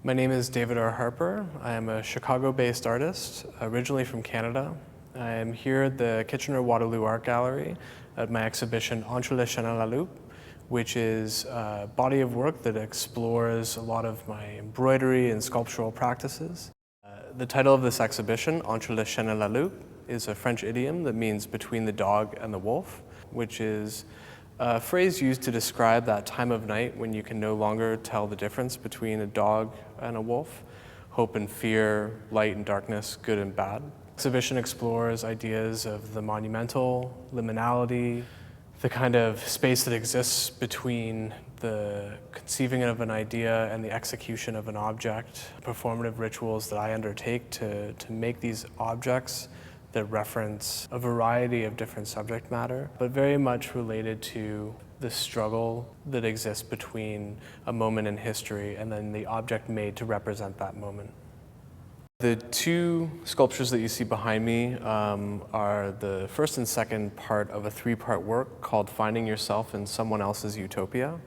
My name is David R. Harper. I am a Chicago-based artist, originally from Canada. I am here at the Kitchener-Waterloo Art Gallery at my exhibition Entre la Chaîne et la Loupe, which is a body of work that explores a lot of my embroidery and sculptural practices. The title of this exhibition, Entre la Chaîne et la Loupe, is a French idiom that means between the dog and the wolf, which is a phrase used to describe that time of night when you can no longer tell the difference between a dog and a wolf, hope and fear, light and darkness, good and bad. The exhibition explores ideas of the monumental, liminality, the kind of space that exists between the conceiving of an idea and the execution of an object, performative rituals that I undertake to make these objects that reference a variety of different subject matter, but very much related to the struggle that exists between a moment in history and then the object made to represent that moment. The two sculptures that you see behind me are the first and second part of a three-part work called Finding Yourself in Someone Else's Utopia.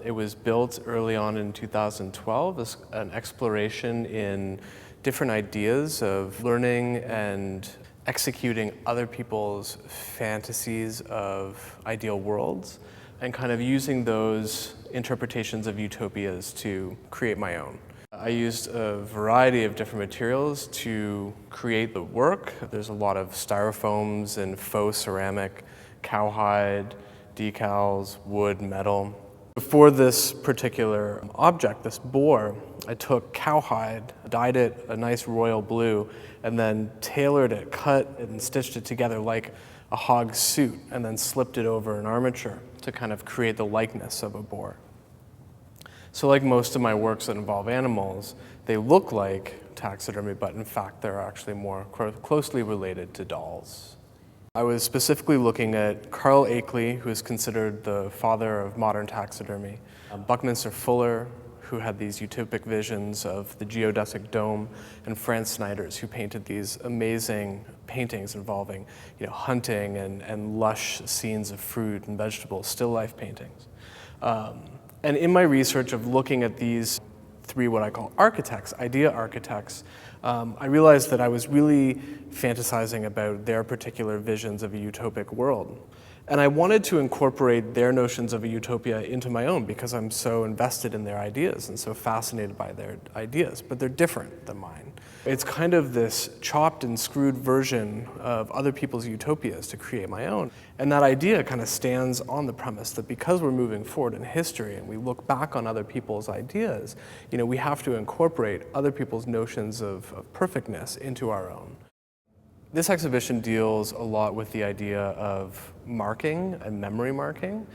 It was built early on in 2012 as an exploration in different ideas of learning and executing other people's fantasies of ideal worlds and kind of using those interpretations of utopias to create my own. I used a variety of different materials to create the work. There's a lot of styrofoams and faux ceramic, cowhide, decals, wood, metal. For this particular object, this boar, I took cowhide, dyed it a nice royal blue, and then tailored it, cut and stitched it together like a hog's suit, and then slipped it over an armature to kind of create the likeness of a boar. So like most of my works that involve animals, they look like taxidermy, but in fact they're actually more closely related to dolls. I was specifically looking at Carl Akeley, who is considered the father of modern taxidermy, Buckminster Fuller, who had these utopic visions of the geodesic dome, and Franz Snyders, who painted these amazing paintings involving hunting and lush scenes of fruit and vegetables, still life paintings. And in my research of looking at these three what I call architects, idea architects, I realized that I was really fantasizing about their particular visions of a utopic world. And I wanted to incorporate their notions of a utopia into my own because I'm so invested in their ideas and so fascinated by their ideas, but they're different than mine. It's kind of this chopped and screwed version of other people's utopias to create my own. And that idea kind of stands on the premise that because we're moving forward in history and we look back on other people's ideas, we have to incorporate other people's notions of perfectness into our own. This exhibition deals a lot with the idea of marking and memory marking.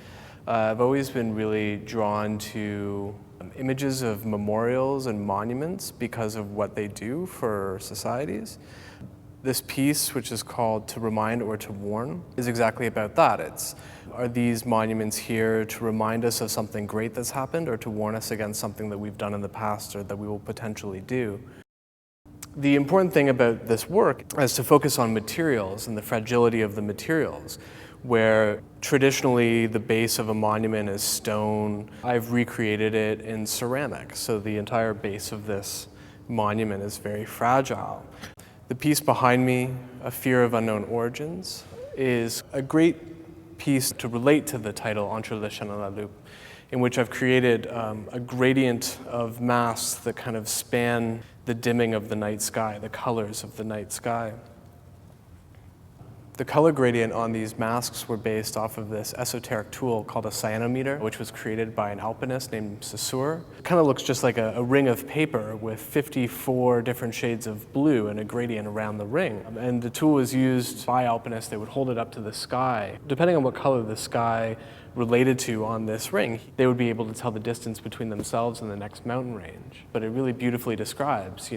I've always been really drawn to images of memorials and monuments because of what they do for societies. This piece, which is called To Remind or To Warn, is exactly about that. Are these monuments here to remind us of something great that's happened or to warn us against something that we've done in the past or that we will potentially do? The important thing about this work is to focus on materials and the fragility of the materials, where traditionally the base of a monument is stone. I've recreated it in ceramic, so the entire base of this monument is very fragile. The piece behind me, A Fear of Unknown Origins, is a great piece to relate to the title Entre la Chaîne et la Loupe, in which I've created a gradient of masks that kind of span the dimming of the night sky, the colors of the night sky. The color gradient on these masks were based off of this esoteric tool called a cyanometer, which was created by an alpinist named Saussure. It kind of looks just like a ring of paper with 54 different shades of blue and a gradient around the ring. And the tool was used by alpinists. They would hold it up to the sky. Depending on what color the sky related to on this ring, they would be able to tell the distance between themselves and the next mountain range. But it really beautifully describes,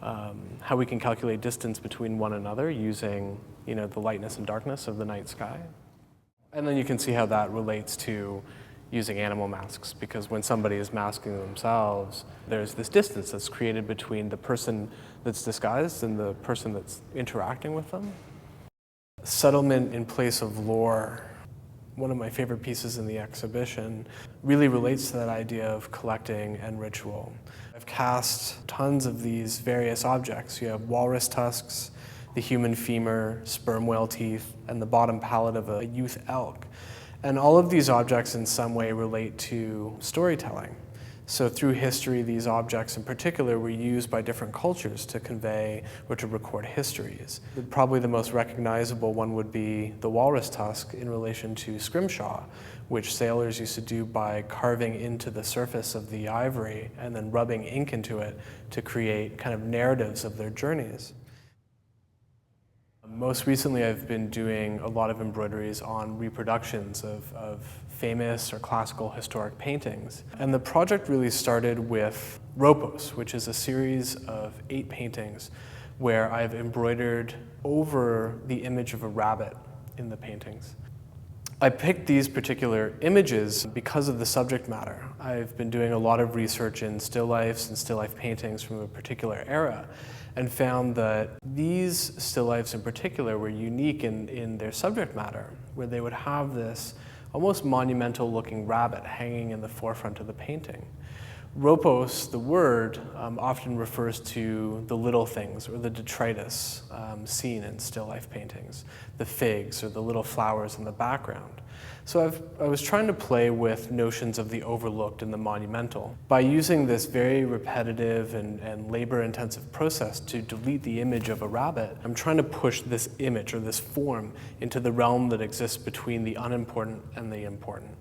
how we can calculate distance between one another using, the lightness and darkness of the night sky. And then you can see how that relates to using animal masks, because when somebody is masking themselves, there's this distance that's created between the person that's disguised and the person that's interacting with them. Settlement in place of lore. One of my favorite pieces in the exhibition really relates to that idea of collecting and ritual. I I've cast tons of these various objects. You have walrus tusks, the human femur, sperm whale teeth, and the bottom palate of a youth elk. And all of these objects in some way relate to storytelling. So through history, these objects in particular were used by different cultures to convey or to record histories. Probably the most recognizable one would be the walrus tusk in relation to scrimshaw, which sailors used to do by carving into the surface of the ivory and then rubbing ink into it to create kind of narratives of their journeys. Most recently, I've been doing a lot of embroideries on reproductions of famous or classical historic paintings. And the project really started with Ropos, which is a series of 8 paintings where I've embroidered over the image of a rabbit in the paintings. I picked these particular images because of the subject matter. I've been doing a lot of research in still lifes and still life paintings from a particular era, and found that these still lifes in particular were unique in their subject matter, where they would have this almost monumental looking rabbit hanging in the forefront of the painting. Ropos, the word, often refers to the little things or the detritus seen in still life paintings, the figs or the little flowers in the background. So I was trying to play with notions of the overlooked and the monumental. By using this very repetitive and labor-intensive process to delete the image of a rabbit, I'm trying to push this image or this form into the realm that exists between the unimportant and the important.